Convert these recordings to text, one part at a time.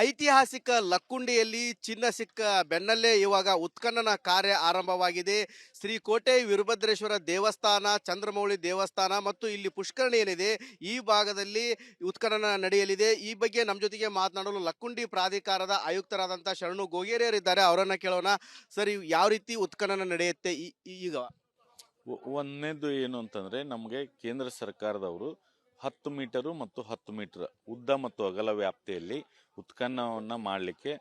ಐತಿಹಾಸಿಕ ಲಕ್ಕುಂಡಿಯಲ್ಲಿ ಚಿನ್ನ ಸಿಕ್ಕ ಬೆನ್ನಲ್ಲೇ ಇವಾಗ ಉತ್ಖನನ ಕಾರ್ಯ ಆರಂಭವಾಗಿದೆ. ಶ್ರೀ ಕೋಟೆ ವೀರಭದ್ರೇಶ್ವರ ದೇವಸ್ಥಾನ, ಚಂದ್ರಮೌಳಿ ದೇವಸ್ಥಾನ ಮತ್ತು ಇಲ್ಲಿ ಪುಷ್ಕರಣಿ ಏನಿದೆ ಈ ಭಾಗದಲ್ಲಿ ಉತ್ಖನನ ನಡೆಯಲಿದೆ. ಈ ಬಗ್ಗೆ ನಮ್ಮ ಜೊತೆಗೆ ಮಾತನಾಡಲು ಲಕ್ಕುಂಡಿ ಪ್ರಾಧಿಕಾರದ ಆಯುಕ್ತರಾದಂಥ ಶರಣು ಗೋಗೇರಿಯರಿದ್ದಾರೆ. ಅವರನ್ನ ಕೇಳೋಣ. ಸರ್, ಯಾವ ರೀತಿ ಉತ್ಖನನ ನಡೆಯುತ್ತೆ ಈಗ? ಒಂದನೇದು ಏನು ಅಂತಂದರೆ, ನಮಗೆ ಕೇಂದ್ರ ಸರ್ಕಾರದವರು 10 ಮೀಟರು ಮತ್ತು 10 ಮೀಟರ್ ಉದ್ದ ಮತ್ತು ಅಗಲ ವ್ಯಾಪ್ತಿಯಲ್ಲಿ ಉತ್ಖನನವನ್ನು ಮಾಡಲಿಕ್ಕೆ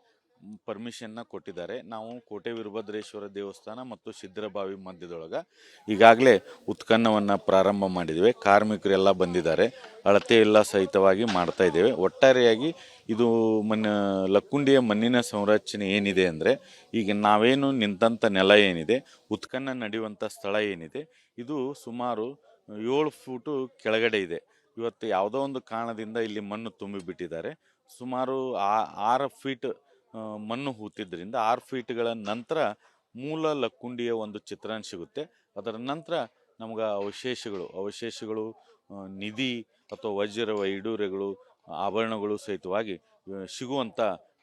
ಪರ್ಮಿಷನ್ನ ಕೊಟ್ಟಿದ್ದಾರೆ. ನಾವು ಕೋಟೆ ವೀರಭದ್ರೇಶ್ವರ ದೇವಸ್ಥಾನ ಮತ್ತು ಸಿದ್ಧರಬಾವಿ ಮಧ್ಯದೊಳಗೆ ಈಗಾಗಲೇ ಉತ್ಖನನವನ್ನು ಪ್ರಾರಂಭ ಮಾಡಿದ್ದೇವೆ. ಕಾರ್ಮಿಕರೆಲ್ಲ ಬಂದಿದ್ದಾರೆ, ಅಳತೆ ಎಲ್ಲ ಸಹಿತವಾಗಿ ಮಾಡ್ತಾ ಇದ್ದೇವೆ. ಒಟ್ಟಾರೆಯಾಗಿ ಇದು ಲಕ್ಕುಂಡಿಯ ಮಣ್ಣಿನ ಸಂರಚನೆ ಏನಿದೆ ಅಂದರೆ, ಈಗ ನಾವೇನು ನಿಂತಂಥ ನೆಲ ಏನಿದೆ, ಉತ್ಖನನ ನಡೆಯುವಂಥ ಸ್ಥಳ ಏನಿದೆ, ಇದು ಸುಮಾರು 7 ಫೂಟು ಕೆಳಗಡೆ ಇದೆ. ಇವತ್ತು ಯಾವುದೋ ಒಂದು ಕಾರಣದಿಂದ ಇಲ್ಲಿ ಮಣ್ಣು ತುಂಬಿಬಿಟ್ಟಿದ್ದಾರೆ. ಸುಮಾರು 6 ಫೀಟ್ ಮಣ್ಣು ಹೂತಿದ್ದರಿಂದ 6 ಫೀಟ್ಗಳ ನಂತರ ಮೂಲ ಲಕ್ಕುಂಡಿಯ ಒಂದು ಚಿತ್ರಣ ಸಿಗುತ್ತೆ. ಅದರ ನಂತರ ನಮ್ಗೆ ಅವಶೇಷಗಳು ನಿಧಿ ಅಥವಾ ವಜ್ರ ವೈಡೂರ್ಯಗಳು, ಆಭರಣಗಳು ಸಹಿತವಾಗಿ ಸಿಗುವಂಥ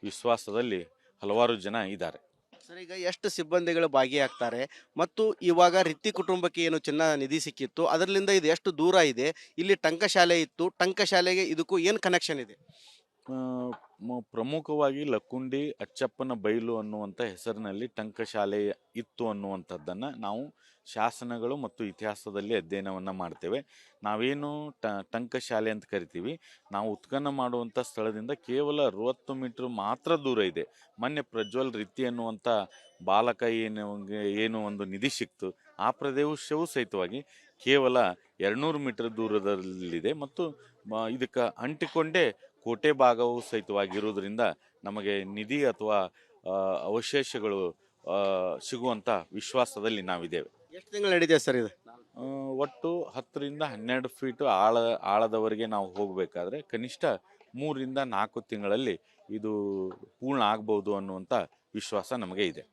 ವಿಶ್ವಾಸದಲ್ಲಿ ಹಲವಾರು ಜನ ಇದ್ದಾರೆ. ಸರ್, ಈಗ ಎಷ್ಟು ಸಿಬ್ಬಂದಿಗಳು ಭಾಗಿಯಾಗ್ತಾರೆ ಮತ್ತು ಇವಾಗ ರಿತ್ತಿ ಕುಟುಂಬಕ್ಕೆ ಏನು ಚಿನ್ನ ನಿಧಿ ಸಿಕ್ಕಿತ್ತು ಅದರಿಂದ ಇದು ಎಷ್ಟು ದೂರ ಇದೆ? ಇಲ್ಲಿ ಟಂಕಶಾಲೆ ಇತ್ತು, ಟಂಕಶಾಲೆಗೆ ಇದಕ್ಕೂ ಏನು ಕನೆಕ್ಷನ್ ಇದೆ? ಪ್ರಮುಖವಾಗಿ ಲಕ್ಕುಂಡಿ ಅಚ್ಚಪ್ಪನ ಬೈಲು ಅನ್ನುವಂಥ ಹೆಸರಿನಲ್ಲಿ ಟಂಕಶಾಲೆ ಇತ್ತು ಅನ್ನುವಂಥದ್ದನ್ನು ನಾವು ಶಾಸನಗಳು ಮತ್ತು ಇತಿಹಾಸದಲ್ಲಿ ಅಧ್ಯಯನವನ್ನು ಮಾಡ್ತೇವೆ. ನಾವೇನು ಟಂಕಶಾಲೆ ಅಂತ ಕರಿತೀವಿ, ನಾವು ಉತ್ಖನನ ಮಾಡುವಂಥ ಸ್ಥಳದಿಂದ ಕೇವಲ 60 ಮೀಟ್ರ್ ಮಾತ್ರ ದೂರ ಇದೆ. ಮೊನ್ನೆ ಪ್ರಜ್ವಲ್ ರಿತ್ತಿ ಅನ್ನುವಂಥ ಬಾಲಕ ಏನು ಒಂದು ನಿಧಿ ಸಿಕ್ತು, ಆ ಪ್ರದೇಶವೂ ಸಹಿತವಾಗಿ ಕೇವಲ 200 ಮೀಟರ್ ದೂರದಲ್ಲಿದೆ ಮತ್ತು ಇದಕ್ಕೆ ಅಂಟಿಕೊಂಡೇ ಕೋಟೆ ಭಾಗವು ಸಹಿತವಾಗಿರುವುದರಿಂದ ನಮಗೆ ನಿಧಿ ಅಥವಾ ಅವಶೇಷಗಳು ಸಿಗುವಂಥ ವಿಶ್ವಾಸದಲ್ಲಿ ನಾವಿದ್ದೇವೆ. ಎಷ್ಟು ತಿಂಗಳು ನಡೀತದೆ ಸರ್ ಇದು? ಒಟ್ಟು 10 ರಿಂದ 12 ಫೀಟ್ ಆಳದವರೆಗೆ ನಾವು ಹೋಗಬೇಕಾದ್ರೆ ಕನಿಷ್ಠ 3 ರಿಂದ 4 ತಿಂಗಳಲ್ಲಿ ಇದು ಪೂರ್ಣ ಆಗ್ಬೋದು ಅನ್ನುವಂಥ ವಿಶ್ವಾಸ ನಮಗೆ ಇದೆ.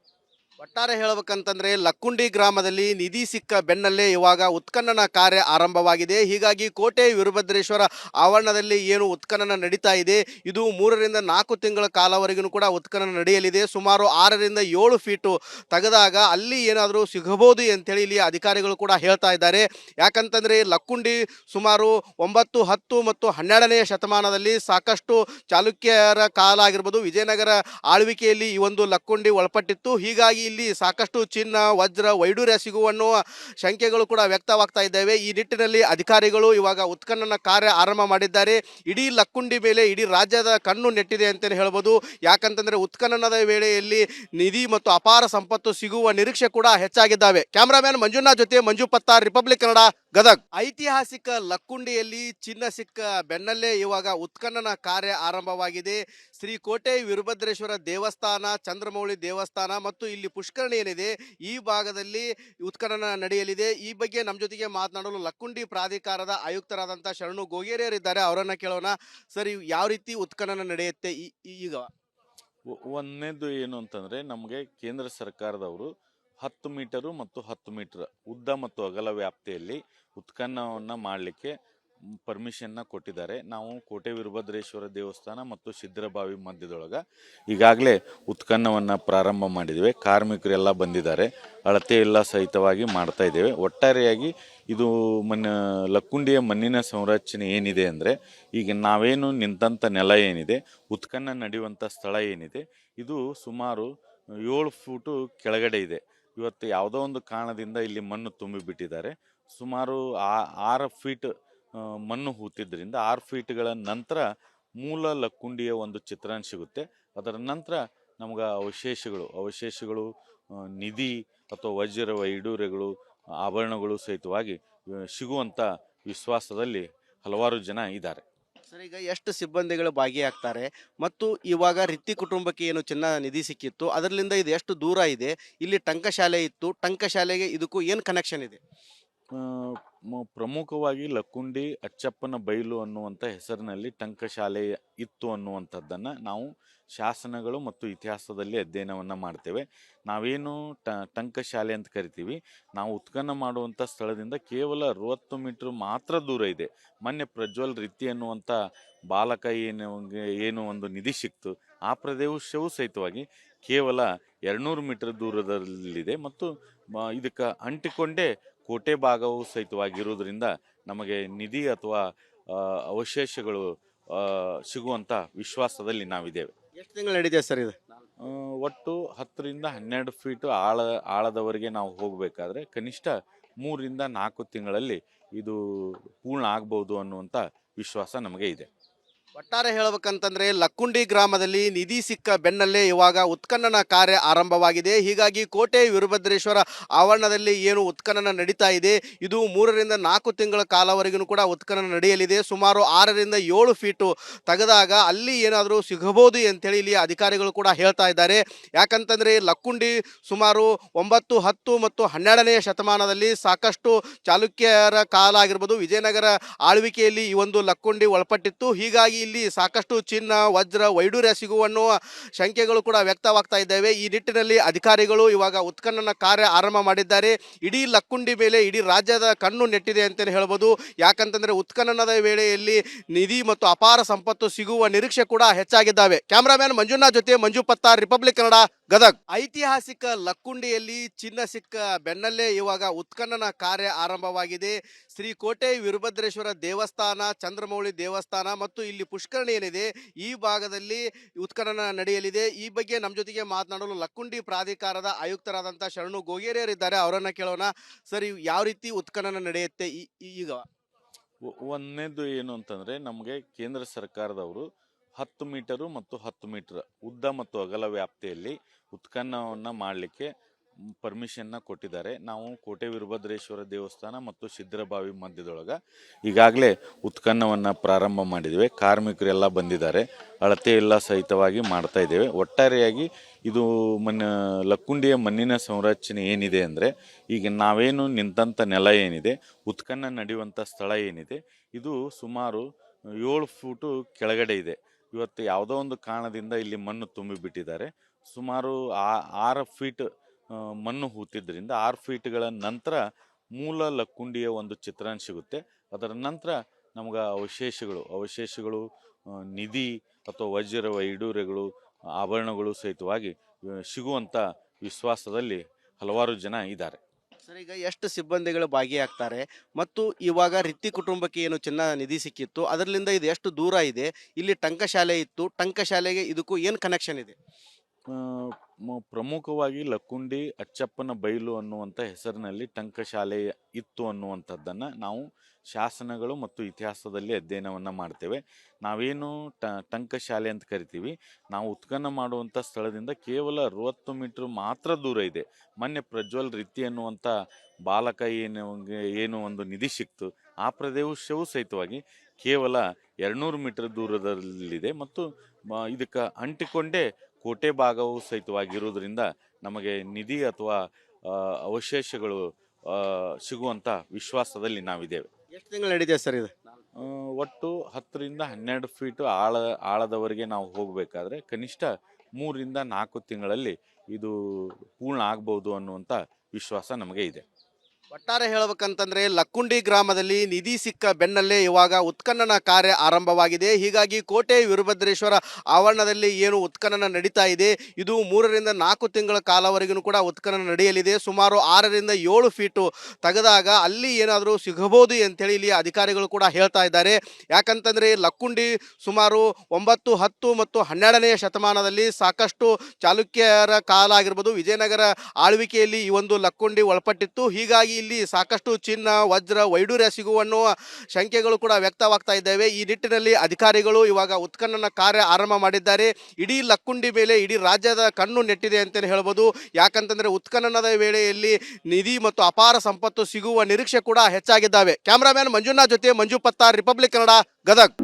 ಒಟ್ಟಾರೆ ಹೇಳಬೇಕಂತಂದ್ರೆ ಲಕ್ಕುಂಡಿ ಗ್ರಾಮದಲ್ಲಿ ನಿಧಿ ಸಿಕ್ಕ ಬೆನ್ನಲ್ಲೇ ಇವಾಗ ಉತ್ಖನನ ಕಾರ್ಯ ಆರಂಭವಾಗಿದೆ. ಹೀಗಾಗಿ ಕೋಟೆ ವೀರಭದ್ರೇಶ್ವರ ಆವರಣದಲ್ಲಿ ಏನು ಉತ್ಖನನ ನಡೀತಾ ಇದೆ, ಇದು 3 ರಿಂದ 4 ತಿಂಗಳ ಕಾಲವರೆಗೂ ಕೂಡ ಉತ್ಖನನ ನಡೆಯಲಿದೆ. ಸುಮಾರು 6 ರಿಂದ 7 ಫೀಟು ತೆಗೆದಾಗ ಅಲ್ಲಿ ಏನಾದರೂ ಸಿಗಬಹುದು ಅಂತೇಳಿ ಇಲ್ಲಿ ಅಧಿಕಾರಿಗಳು ಕೂಡ ಹೇಳ್ತಾ ಇದ್ದಾರೆ. ಯಾಕಂತಂದ್ರೆ ಲಕ್ಕುಂಡಿ ಸುಮಾರು 9, 10 ಮತ್ತು 12ನೇ ಶತಮಾನದಲ್ಲಿ ಸಾಕಷ್ಟು ಚಾಲುಕ್ಯರ ಕಾಲ ಆಗಿರ್ಬೋದು, ವಿಜಯನಗರ ಆಳ್ವಿಕೆಯಲ್ಲಿ ಈ ಒಂದು ಲಕ್ಕುಂಡಿ ಒಳಪಟ್ಟಿತ್ತು. ಹೀಗಾಗಿ ಇಲ್ಲಿ ಸಾಕಷ್ಟು ಚಿನ್ನ, ವಜ್ರ, ವೈಡೂರ್ಯ ಸಿಗುವನ್ನುವ ಶಂಕೆಗಳು ಕೂಡ ವ್ಯಕ್ತವಾಗ್ತಾ ಇದ್ದಾವೆ. ಈ ನಿಟ್ಟಿನಲ್ಲಿ ಅಧಿಕಾರಿಗಳು ಇವಾಗ ಉತ್ಖನನ ಕಾರ್ಯ ಆರಂಭ ಮಾಡಿದ್ದಾರೆ. ಇಡೀ ಲಕ್ಕುಂಡಿ ಮೇಲೆ ಇಡೀ ರಾಜ್ಯದ ಕಣ್ಣು ನೆಟ್ಟಿದೆ ಅಂತಲೇ ಹೇಳ್ಬೋದು. ಯಾಕಂತಂದ್ರೆ ಉತ್ಖನನದ ವೇಳೆಯಲ್ಲಿ ನಿಧಿ ಮತ್ತು ಅಪಾರ ಸಂಪತ್ತು ಸಿಗುವ ನಿರೀಕ್ಷೆ ಕೂಡ ಹೆಚ್ಚಾಗಿದ್ದಾವೆ. ಕ್ಯಾಮರಾಮ್ಯಾನ್ ಮಂಜುನಾಥ್ ಜೊತೆ ಮಂಜು ಪತ್ತಾರ್, ರಿಪಬ್ಲಿಕ್ ಕನ್ನಡ, ಗದಗ್. ಐತಿಹಾಸಿಕ ಲಕ್ಕುಂಡಿಯಲ್ಲಿ ಚಿನ್ನ ಸಿಕ್ಕ ಬೆನ್ನಲ್ಲೇ ಇವಾಗ ಉತ್ಖನನ ಕಾರ್ಯ ಆರಂಭವಾಗಿದೆ. ಶ್ರೀ ಕೋಟೆ ವೀರಭದ್ರೇಶ್ವರ ದೇವಸ್ಥಾನ, ಚಂದ್ರಮೌಳಿ ದೇವಸ್ಥಾನ ಮತ್ತು ಇಲ್ಲಿ ಪುಷ್ಕರಣಿ ಏನಿದೆ ಈ ಭಾಗದಲ್ಲಿ ಉತ್ಖನನ ನಡೆಯಲಿದೆ. ಈ ಬಗ್ಗೆ ನಮ್ಮ ಜೊತೆಗೆ ಮಾತನಾಡಲು ಲಕ್ಕುಂಡಿ ಪ್ರಾಧಿಕಾರದ ಆಯುಕ್ತರಾದಂಥ ಶರಣು ಗೋಗೇರಿಯರಿದ್ದಾರೆ. ಅವರನ್ನ ಕೇಳೋಣ. ಸರ್, ಯಾವ ರೀತಿ ಉತ್ಖನನ ನಡೆಯುತ್ತೆ ಈಗ? ಒಂದನೇದು ಏನು ಅಂತಂದರೆ, ನಮಗೆ ಕೇಂದ್ರ ಸರ್ಕಾರದವರು 10 ಮೀಟರು ಮತ್ತು 10 ಮೀಟರ್ ಉದ್ದ ಮತ್ತು ಅಗಲ ವ್ಯಾಪ್ತಿಯಲ್ಲಿ ಉತ್ಖನನವನ್ನು ಮಾಡಲಿಕ್ಕೆ ಪರ್ಮಿಷನ್ನ ಕೊಟ್ಟಿದ್ದಾರೆ. ನಾವು ಕೋಟೆ ವೀರಭದ್ರೇಶ್ವರ ದೇವಸ್ಥಾನ ಮತ್ತು ಸಿದ್ಧರಬಾವಿ ಮಧ್ಯದೊಳಗೆ ಈಗಾಗಲೇ ಉತ್ಖನನವನ್ನು ಪ್ರಾರಂಭ ಮಾಡಿದ್ದೇವೆ. ಕಾರ್ಮಿಕರೆಲ್ಲ ಬಂದಿದ್ದಾರೆ, ಅಳತೆ ಎಲ್ಲ ಸಹಿತವಾಗಿ ಮಾಡ್ತಾ ಇದ್ದೇವೆ. ಒಟ್ಟಾರೆಯಾಗಿ ಇದು ಲಕ್ಕುಂಡಿಯ ಮಣ್ಣಿನ ಸಂರಚನೆ ಏನಿದೆ ಅಂದರೆ, ಈಗ ನಾವೇನು ನಿಂತಂಥ ನೆಲ ಏನಿದೆ, ಉತ್ಖನನ ನಡೆಯುವಂಥ ಸ್ಥಳ ಏನಿದೆ, ಇದು ಸುಮಾರು 7 ಫೂಟು ಕೆಳಗಡೆ ಇದೆ. ಇವತ್ತು ಯಾವುದೋ ಒಂದು ಕಾರಣದಿಂದ ಇಲ್ಲಿ ಮಣ್ಣು ತುಂಬಿಬಿಟ್ಟಿದ್ದಾರೆ. ಸುಮಾರು 6 ಫೀಟ್ ಮಣ್ಣು ಹೂತಿದ್ದರಿಂದ 6 ಫೀಟ್ಗಳ ನಂತರ ಮೂಲ ಲಕ್ಕುಂಡಿಯ ಒಂದು ಚಿತ್ರಣ ಸಿಗುತ್ತೆ. ಅದರ ನಂತರ ನಮ್ಗೆ ಅವಶೇಷಗಳು ನಿಧಿ ಅಥವಾ ವಜ್ರ ವೈಡೂರ್ಯಗಳು, ಆಭರಣಗಳು ಸಹಿತವಾಗಿ ಸಿಗುವಂಥ ವಿಶ್ವಾಸದಲ್ಲಿ ಹಲವಾರು ಜನ ಇದ್ದಾರೆ. ಸರ್, ಈಗ ಎಷ್ಟು ಸಿಬ್ಬಂದಿಗಳು ಭಾಗಿಯಾಗ್ತಾರೆ ಮತ್ತು ಇವಾಗ ರಿತ್ತಿ ಕುಟುಂಬಕ್ಕೆ ಏನು ಚಿನ್ನ ನಿಧಿ ಸಿಕ್ಕಿತ್ತು ಅದರಿಂದ ಇದು ಎಷ್ಟು ದೂರ ಇದೆ? ಇಲ್ಲಿ ಟಂಕಶಾಲೆ ಇತ್ತು, ಟಂಕಶಾಲೆಗೆ ಇದಕ್ಕೂ ಏನು ಕನೆಕ್ಷನ್ ಇದೆ? ಆ, ಪ್ರಮುಖವಾಗಿ ಲಕ್ಕುಂಡಿ ಅಚ್ಚಪ್ಪನ ಬೈಲು ಅನ್ನುವಂಥ ಹೆಸರಿನಲ್ಲಿ ಟಂಕಶಾಲೆ ಇತ್ತು ಅನ್ನುವಂಥದ್ದನ್ನು ನಾವು ಶಾಸನಗಳು ಮತ್ತು ಇತಿಹಾಸದಲ್ಲಿ ಅಧ್ಯಯನವನ್ನು ಮಾಡ್ತೇವೆ. ನಾವೇನು ಟಂಕಶಾಲೆ ಅಂತ ಕರಿತೀವಿ, ನಾವು ಉತ್ಖನನ ಮಾಡುವಂಥ ಸ್ಥಳದಿಂದ ಕೇವಲ 60 ಮೀಟ್ರ್ ಮಾತ್ರ ದೂರ ಇದೆ. ಮೊನ್ನೆ ಪ್ರಜ್ವಲ್ ರಿತ್ತಿ ಅನ್ನುವಂಥ ಬಾಲಕ ಏನು ಒಂದು ನಿಧಿ ಸಿಕ್ತು, ಆ ಪ್ರದೇಶವೂ ಸಹಿತವಾಗಿ ಕೇವಲ 200 ಮೀಟರ್ ದೂರದಲ್ಲಿದೆ ಮತ್ತು ಇದಕ್ಕೆ ಅಂಟಿಕೊಂಡೇ ಕೋಟೆ ಭಾಗವು ಸಹಿತವಾಗಿರುವುದರಿಂದ ನಮಗೆ ನಿಧಿ ಅಥವಾ ಅವಶೇಷಗಳು ಸಿಗುವಂಥ ವಿಶ್ವಾಸದಲ್ಲಿ ನಾವಿದ್ದೇವೆ. ಎಷ್ಟು ತಿಂಗಳು ನಡೀತಿದೆ ಸರ್ ಇದು? ಒಟ್ಟು 10ರಿಂದ 12 ಫೀಟ್ ಆಳದವರೆಗೆ ನಾವು ಹೋಗಬೇಕಾದ್ರೆ ಕನಿಷ್ಠ 3ರಿಂದ 4 ತಿಂಗಳಲ್ಲಿ ಇದು ಪೂರ್ಣ ಆಗ್ಬೋದು ಅನ್ನುವಂಥ ವಿಶ್ವಾಸ ನಮಗೆ ಇದೆ. ಒಟ್ಟಾರೆ ಹೇಳಬೇಕಂತಂದ್ರೆ ಲಕ್ಕುಂಡಿ ಗ್ರಾಮದಲ್ಲಿ ನಿಧಿ ಸಿಕ್ಕ ಬೆನ್ನಲ್ಲೇ ಇವಾಗ ಉತ್ಖನನ ಕಾರ್ಯ ಆರಂಭವಾಗಿದೆ. ಹೀಗಾಗಿ ಕೋಟೆ ವೀರಭದ್ರೇಶ್ವರ ಆವರಣದಲ್ಲಿ ಏನು ಉತ್ಖನನ ನಡೀತಾ ಇದೆ, ಇದು 3ರಿಂದ 4 ತಿಂಗಳ ಕಾಲವರೆಗೂ ಕೂಡ ಉತ್ಖನನ ನಡೆಯಲಿದೆ. ಸುಮಾರು 6ರಿಂದ 7 ಫೀಟು ತೆಗೆದಾಗ ಅಲ್ಲಿ ಏನಾದರೂ ಸಿಗಬಹುದು ಅಂತೇಳಿ ಇಲ್ಲಿ ಅಧಿಕಾರಿಗಳು ಕೂಡ ಹೇಳ್ತಾ ಇದ್ದಾರೆ. ಯಾಕಂತಂದ್ರೆ ಲಕ್ಕುಂಡಿ ಸುಮಾರು 9, 10 ಮತ್ತು 12ನೇ ಶತಮಾನದಲ್ಲಿ ಸಾಕಷ್ಟು ಚಾಲುಕ್ಯರ ಕಾಲ ಆಗಿರ್ಬೋದು, ವಿಜಯನಗರ ಆಳ್ವಿಕೆಯಲ್ಲಿ ಈ ಒಂದು ಲಕ್ಕುಂಡಿ ಒಳಪಟ್ಟಿತ್ತು. ಹೀಗಾಗಿ ಇಲ್ಲಿ ಸಾಕಷ್ಟು ಚಿನ್ನ, ವಜ್ರ, ವೈಡೂರ್ಯ ಸಿಗುವನ್ನುವ ಶಂಕೆಗಳು ಕೂಡ ವ್ಯಕ್ತವಾಗ್ತಾ ಇದ್ದಾವೆ. ಈ ನಿಟ್ಟಿನಲ್ಲಿ ಅಧಿಕಾರಿಗಳು ಇವಾಗ ಉತ್ಖನನ ಕಾರ್ಯ ಆರಂಭ ಮಾಡಿದ್ದಾರೆ. ಇಡೀ ಲಕ್ಕುಂಡಿ ಮೇಲೆ ಇಡೀ ರಾಜ್ಯದ ಕಣ್ಣು ನೆಟ್ಟಿದೆ ಅಂತಲೇ ಹೇಳ್ಬೋದು. ಯಾಕಂತಂದ್ರೆ ಉತ್ಖನನದ ವೇಳೆಯಲ್ಲಿ ನಿಧಿ ಮತ್ತು ಅಪಾರ ಸಂಪತ್ತು ಸಿಗುವ ನಿರೀಕ್ಷೆ ಕೂಡ ಹೆಚ್ಚಾಗಿದ್ದಾವೆ. ಕ್ಯಾಮ್ರಾಮ್ಯಾನ್ ಮಂಜುನಾಥ್ ಜೊತೆ ಮಂಜು ಪತ್ತಾರ್, ರಿಪಬ್ಲಿಕ್ ಕನ್ನಡ, ಗದಗ್. ಐತಿಹಾಸಿಕ ಲಕ್ಕುಂಡಿಯಲ್ಲಿ ಚಿನ್ನ ಸಿಕ್ಕ ಬೆನ್ನಲ್ಲೇ ಇವಾಗ ಉತ್ಖನನ ಕಾರ್ಯ ಆರಂಭವಾಗಿದೆ. ಶ್ರೀ ಕೋಟೆ ವೀರಭದ್ರೇಶ್ವರ ದೇವಸ್ಥಾನ, ಚಂದ್ರಮೌಳಿ ದೇವಸ್ಥಾನ ಮತ್ತು ಇಲ್ಲಿ ಪುಷ್ಕರಣಿ ಏನಿದೆ ಈ ಭಾಗದಲ್ಲಿ ಉತ್ಖನನ ನಡೆಯಲಿದೆ. ಈ ಬಗ್ಗೆ ನಮ್ಮ ಜೊತೆಗೆ ಮಾತನಾಡಲು ಲಕ್ಕುಂಡಿ ಪ್ರಾಧಿಕಾರದ ಆಯುಕ್ತರಾದಂಥ ಶರಣು ಗೋಗೇರಿಯರಿದ್ದಾರೆ. ಅವರನ್ನ ಕೇಳೋಣ. ಸರ್, ಯಾವ ರೀತಿ ಉತ್ಖನನ ನಡೆಯುತ್ತೆ ಈಗ? ಒಂದನೇದು ಏನು ಅಂತಂದರೆ, ನಮಗೆ ಕೇಂದ್ರ ಸರ್ಕಾರದವರು 10 ಮೀಟರು ಮತ್ತು 10 ಮೀಟರ್ ಉದ್ದ ಮತ್ತು ಅಗಲ ವ್ಯಾಪ್ತಿಯಲ್ಲಿ ಉತ್ಖನನವನ್ನು ಮಾಡಲಿಕ್ಕೆ ಪರ್ಮಿಷನ್ನ ಕೊಟ್ಟಿದ್ದಾರೆ. ನಾವು ಕೋಟೆ ವೀರಭದ್ರೇಶ್ವರ ದೇವಸ್ಥಾನ ಮತ್ತು ಸಿದ್ಧರಬಾವಿ ಮಧ್ಯದೊಳಗೆ ಈಗಾಗಲೇ ಉತ್ಖನನವನ್ನು ಪ್ರಾರಂಭ ಮಾಡಿದ್ದೇವೆ. ಕಾರ್ಮಿಕರೆಲ್ಲ ಬಂದಿದ್ದಾರೆ, ಅಳತೆ ಎಲ್ಲ ಸಹಿತವಾಗಿ ಮಾಡ್ತಾ ಇದ್ದೇವೆ. ಒಟ್ಟಾರೆಯಾಗಿ ಇದು ಲಕ್ಕುಂಡಿಯ ಮಣ್ಣಿನ ಸಂರಚನೆ ಏನಿದೆ ಅಂದರೆ, ಈಗ ನಾವೇನು ನಿಂತಂಥ ನೆಲ ಏನಿದೆ, ಉತ್ಖನನ ನಡೆಯುವಂಥ ಸ್ಥಳ ಏನಿದೆ, ಇದು ಸುಮಾರು 7 ಫೂಟು ಕೆಳಗಡೆ ಇದೆ. ಇವತ್ತು ಯಾವುದೋ ಒಂದು ಕಾರಣದಿಂದ ಇಲ್ಲಿ ಮಣ್ಣು ತುಂಬಿಬಿಟ್ಟಿದ್ದಾರೆ. ಸುಮಾರು 6 ಫೀಟ್ ಮಣ್ಣು ಹೂತಿದ್ದರಿಂದ 6 ಫೀಟ್ಗಳ ನಂತರ ಮೂಲ ಲಕ್ಕುಂಡಿಯ ಒಂದು ಚಿತ್ರಣ ಸಿಗುತ್ತೆ. ಅದರ ನಂತರ ನಮ್ಗೆ ಅವಶೇಷಗಳು ನಿಧಿ ಅಥವಾ ವಜ್ರ, ವೈಡೂರ್ಯಗಳು, ಆಭರಣಗಳು ಸಹಿತವಾಗಿ ಸಿಗುವಂಥ ವಿಶ್ವಾಸದಲ್ಲಿ ಹಲವಾರು ಜನ ಇದ್ದಾರೆ. ಸರ್, ಈಗ ಎಷ್ಟು ಸಿಬ್ಬಂದಿಗಳು ಭಾಗಿಯಾಗ್ತಾರೆ ಮತ್ತು ಇವಾಗ ರಿತ್ತಿ ಕುಟುಂಬಕ್ಕೆ ಏನು ಚಿನ್ನ ನಿಧಿ ಸಿಕ್ಕಿತ್ತು ಅದರಿಂದ ಇದು ಎಷ್ಟು ದೂರ ಇದೆ? ಇಲ್ಲಿ ಟಂಕಶಾಲೆ ಇತ್ತು, ಟಂಕಶಾಲೆಗೆ ಇದಕ್ಕೂ ಏನು ಕನೆಕ್ಷನ್ ಇದೆ? ಪ್ರಮುಖವಾಗಿ ಲಕ್ಕುಂಡಿ ಅಚ್ಚಪ್ಪನ ಬೈಲು ಅನ್ನುವಂಥ ಹೆಸರಿನಲ್ಲಿ ಟಂಕಶಾಲೆ ಇತ್ತು ಅನ್ನುವಂಥದ್ದನ್ನು ನಾವು ಶಾಸನಗಳು ಮತ್ತು ಇತಿಹಾಸದಲ್ಲಿ ಅಧ್ಯಯನವನ್ನು ಮಾಡ್ತೇವೆ. ನಾವೇನು ಟಂಕಶಾಲೆ ಅಂತ ಕರಿತೀವಿ, ನಾವು ಉತ್ಖನನ ಮಾಡುವಂಥ ಸ್ಥಳದಿಂದ ಕೇವಲ 60 ಮೀಟ್ರ್ ಮಾತ್ರ ದೂರ ಇದೆ. ಮೊನ್ನೆ ಪ್ರಜ್ವಲ್ ರಿತ್ತಿ ಅನ್ನುವಂಥ ಬಾಲಕ ಏನು ಒಂದು ನಿಧಿ ಸಿಕ್ತು, ಆ ಪ್ರದೇಶವೂ ಸಹಿತವಾಗಿ ಕೇವಲ 200 ಮೀಟರ್ ದೂರದಲ್ಲಿದೆ ಮತ್ತು ಇದಕ್ಕೆ ಅಂಟಿಕೊಂಡೇ ಕೋಟೆ ಭಾಗವು ಸಹಿತವಾಗಿರುವುದರಿಂದ ನಮಗೆ ನಿಧಿ ಅಥವಾ ಅವಶೇಷಗಳು ಸಿಗುವಂಥ ವಿಶ್ವಾಸದಲ್ಲಿ ನಾವಿದ್ದೇವೆ. ಎಷ್ಟು ತಿಂಗಳು ನಡೀತಿದೆ ಸರ್ ಇದು? ಒಟ್ಟು 10ರಿಂದ 12 ಫೀಟ್ ಆಳದವರೆಗೆ ನಾವು ಹೋಗಬೇಕಾದ್ರೆ ಕನಿಷ್ಠ 3ರಿಂದ 4 ತಿಂಗಳಲ್ಲಿ ಇದು ಪೂರ್ಣ ಆಗ್ಬೋದು ಅನ್ನುವಂಥ ವಿಶ್ವಾಸ ನಮಗೆ ಇದೆ. ಒಟ್ಟಾರೆ ಹೇಳಬೇಕಂತಂದ್ರೆ ಲಕ್ಕುಂಡಿ ಗ್ರಾಮದಲ್ಲಿ ನಿಧಿ ಸಿಕ್ಕ ಬೆನ್ನಲ್ಲೇ ಇವಾಗ ಉತ್ಖನನ ಕಾರ್ಯ ಆರಂಭವಾಗಿದೆ. ಹೀಗಾಗಿ ಕೋಟೆ ವೀರಭದ್ರೇಶ್ವರ ಆವರಣದಲ್ಲಿ ಏನು ಉತ್ಖನನ ನಡೀತಾ ಇದೆ, ಇದು 3ರಿಂದ 4 ತಿಂಗಳ ಕಾಲವರೆಗೂ ಕೂಡ ಉತ್ಖನನ ನಡೆಯಲಿದೆ. ಸುಮಾರು 6ರಿಂದ 7 ಫೀಟು ತೆಗೆದಾಗ ಅಲ್ಲಿ ಏನಾದರೂ ಸಿಗಬಹುದು ಅಂತೇಳಿ ಇಲ್ಲಿ ಅಧಿಕಾರಿಗಳು ಕೂಡ ಹೇಳ್ತಾ ಇದ್ದಾರೆ. ಯಾಕಂತಂದ್ರೆ ಲಕ್ಕುಂಡಿ ಸುಮಾರು 9, 10 ಮತ್ತು 12ನೇ ಶತಮಾನದಲ್ಲಿ ಸಾಕಷ್ಟು ಚಾಲುಕ್ಯರ ಕಾಲ ಆಗಿರ್ಬೋದು, ವಿಜಯನಗರ ಆಳ್ವಿಕೆಯಲ್ಲಿ ಈ ಒಂದು ಲಕ್ಕುಂಡಿ ಒಳಪಟ್ಟಿತ್ತು. ಹೀಗಾಗಿ ಇಲ್ಲಿ ಸಾಕಷ್ಟು ಚಿನ್ನ, ವಜ್ರ, ವೈಡೂರ್ಯ ಸಿಗುವನ್ನುವ ಶಂಕೆಗಳು ಕೂಡ ವ್ಯಕ್ತವಾಗ್ತಾ ಇದ್ದಾವೆ. ಈ ನಿಟ್ಟಿನಲ್ಲಿ ಅಧಿಕಾರಿಗಳು ಇವಾಗ ಉತ್ಖನನ ಕಾರ್ಯ ಆರಂಭ ಮಾಡಿದ್ದಾರೆ. ಇಡೀ ಲಕ್ಕುಂಡಿ ಮೇಲೆ ಇಡೀ ರಾಜ್ಯದ ಕಣ್ಣು ನೆಟ್ಟಿದೆ ಅಂತಲೇ ಹೇಳ್ಬೋದು. ಯಾಕಂತಂದ್ರೆ ಉತ್ಖನನದ ವೇಳೆಯಲ್ಲಿ ನಿಧಿ ಮತ್ತು ಅಪಾರ ಸಂಪತ್ತು ಸಿಗುವ ನಿರೀಕ್ಷೆ ಕೂಡ ಹೆಚ್ಚಾಗಿದ್ದಾವೆ. ಕ್ಯಾಮ್ರಾಮ್ಯಾನ್ ಮಂಜುನಾಥ್ ಜೊತೆ ಮಂಜು ಪತ್ತಾರ್, ರಿಪಬ್ಲಿಕ್ ಕನ್ನಡ, ಗದಗ್.